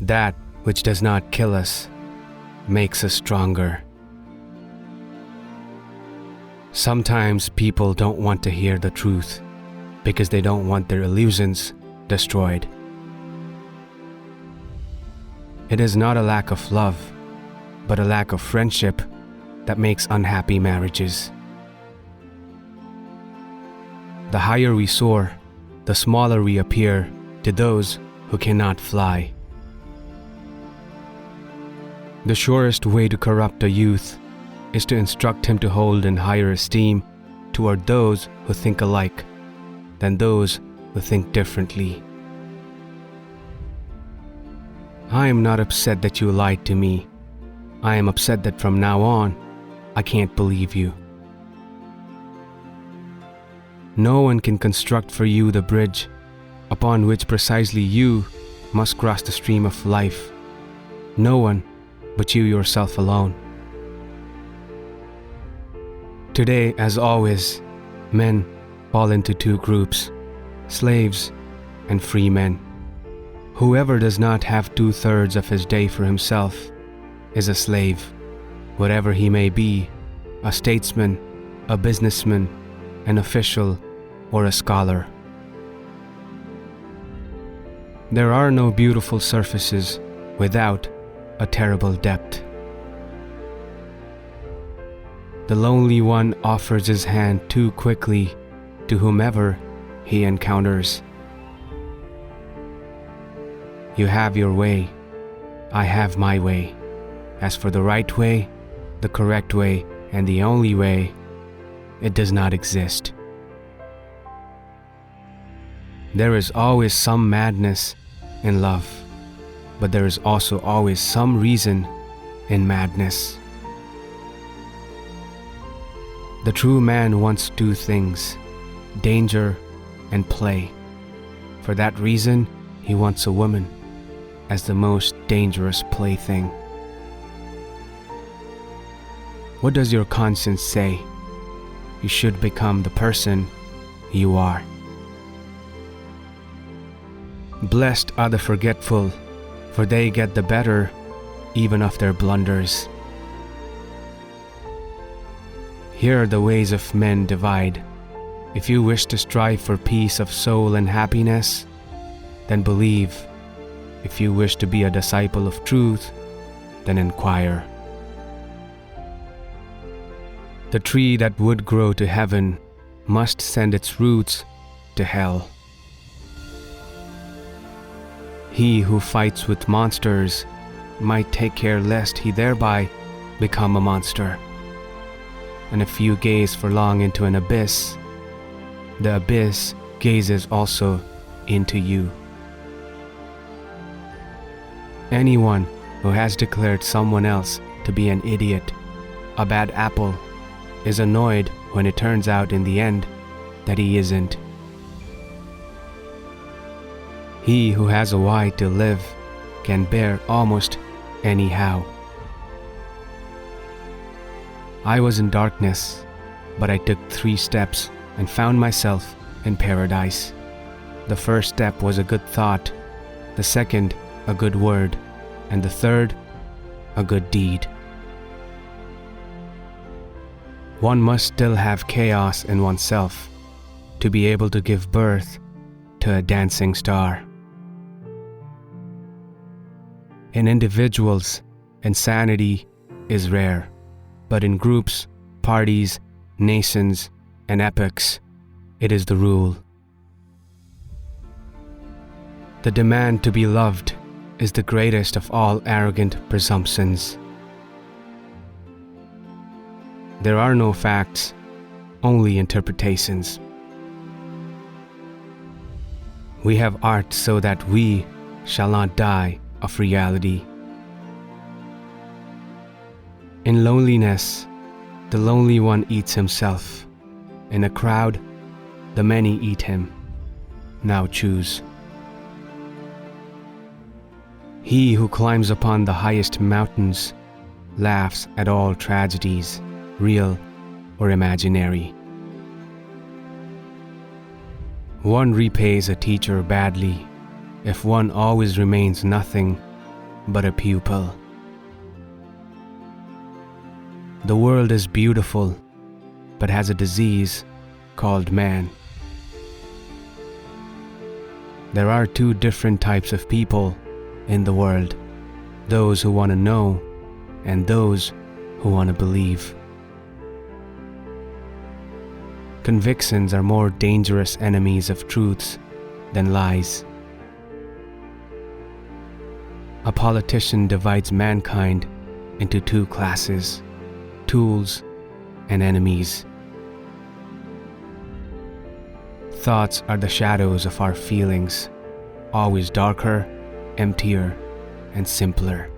That which does not kill us makes us stronger. Sometimes people don't want to hear the truth because they don't want their illusions destroyed. It is not a lack of love, but a lack of friendship that makes unhappy marriages. The higher we soar, the smaller we appear to those who cannot fly. The surest way to corrupt a youth is to instruct him to hold in higher esteem toward those who think alike than those who think differently. I am not upset that you lied to me. I am upset that from now on, I can't believe you. No one can construct for you the bridge upon which precisely you must cross the stream of life. No one but you yourself alone. Today, as always, men fall into two groups, slaves and free men. Whoever does not have 2/3 of his day for himself is a slave, whatever he may be, a statesman, a businessman, an official, or a scholar. There are no beautiful surfaces without a terrible depth. The lonely one offers his hand too quickly to whomever he encounters. You have your way, I have my way. As for the right way, the correct way, and the only way, it does not exist. There is always some madness in love, but there is also always some reason in madness. The true man wants two things, danger and play. For that reason, he wants a woman as the most dangerous plaything. What does your conscience say? You should become the person you are. Blessed are the forgetful, for they get the better even of their blunders. Here the ways of men divide. If you wish to strive for peace of soul and happiness, then believe. If you wish to be a disciple of truth, then inquire. The tree that would grow to heaven must send its roots to hell. He who fights with monsters might take care lest he thereby become a monster. And if you gaze for long into an abyss, the abyss gazes also into you. Anyone who has declared someone else to be an idiot, a bad apple, is annoyed when it turns out in the end that he isn't. He who has a why to live can bear almost anyhow. I was in darkness, but I took 3 steps and found myself in paradise. The first step was a good thought, the second a good word, and the third a good deed. One must still have chaos in oneself to be able to give birth to a dancing star. In individuals, insanity is rare, but in groups, parties, nations, and epochs, it is the rule. The demand to be loved is the greatest of all arrogant presumptions. There are no facts, only interpretations. We have art so that we shall not die of reality. In loneliness, the lonely one eats himself. In a crowd, the many eat him. Now choose. He who climbs upon the highest mountains laughs at all tragedies, real or imaginary. One repays a teacher badly if one always remains nothing but a pupil. The world is beautiful, but has a disease called man. There are two different types of people in the world: those who want to know and those who want to believe. Convictions are more dangerous enemies of truths than lies. A politician divides mankind into two classes: tools and enemies. Thoughts are the shadows of our feelings, always darker, emptier, and simpler.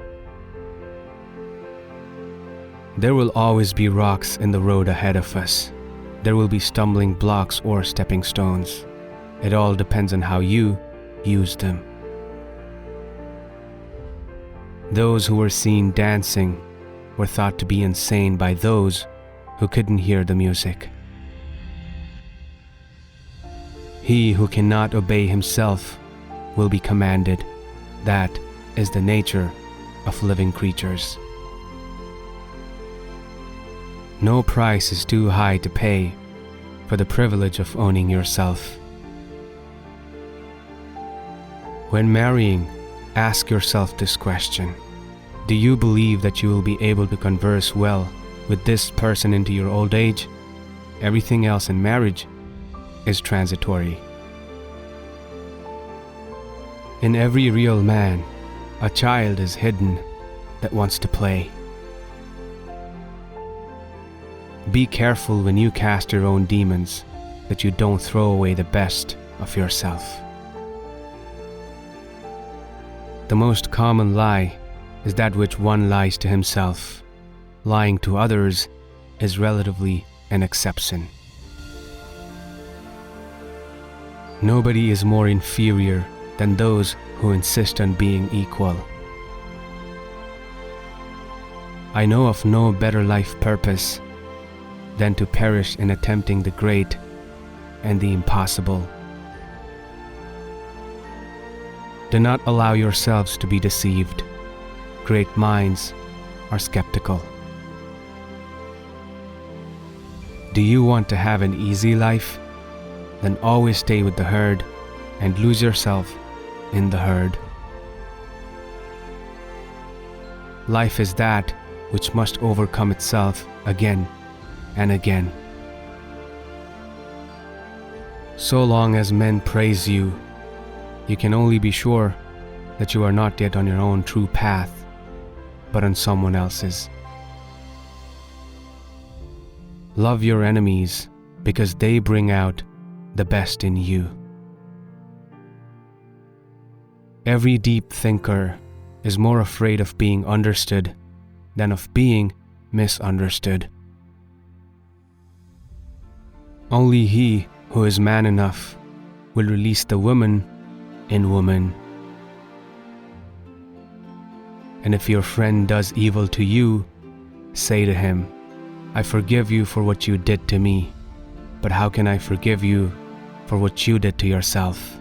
There will always be rocks in the road ahead of us. There will be stumbling blocks or stepping stones. It all depends on how you use them. Those who were seen dancing were thought to be insane by those who couldn't hear the music. He who cannot obey himself will be commanded. That is the nature of living creatures. No price is too high to pay for the privilege of owning yourself. When marrying, ask yourself this question: do you believe that you will be able to converse well with this person into your old age? Everything else in marriage is transitory. In every real man, a child is hidden that wants to play. Be careful when you cast your own demons, that you don't throw away the best of yourself. The most common lie is that which one lies to himself. Lying to others is relatively an exception. Nobody is more inferior than those who insist on being equal. I know of no better life purpose than to perish in attempting the great and the impossible. Do not allow yourselves to be deceived. Great minds are skeptical. Do you want to have an easy life? Then always stay with the herd and lose yourself in the herd. Life is that which must overcome itself again and again. So long as men praise you, you can only be sure that you are not yet on your own true path, but on someone else's. Love your enemies because they bring out the best in you. Every deep thinker is more afraid of being understood than of being misunderstood. Only he who is man enough will release the woman in woman. And if your friend does evil to you, say to him, I forgive you for what you did to me, but how can I forgive you for what you did to yourself?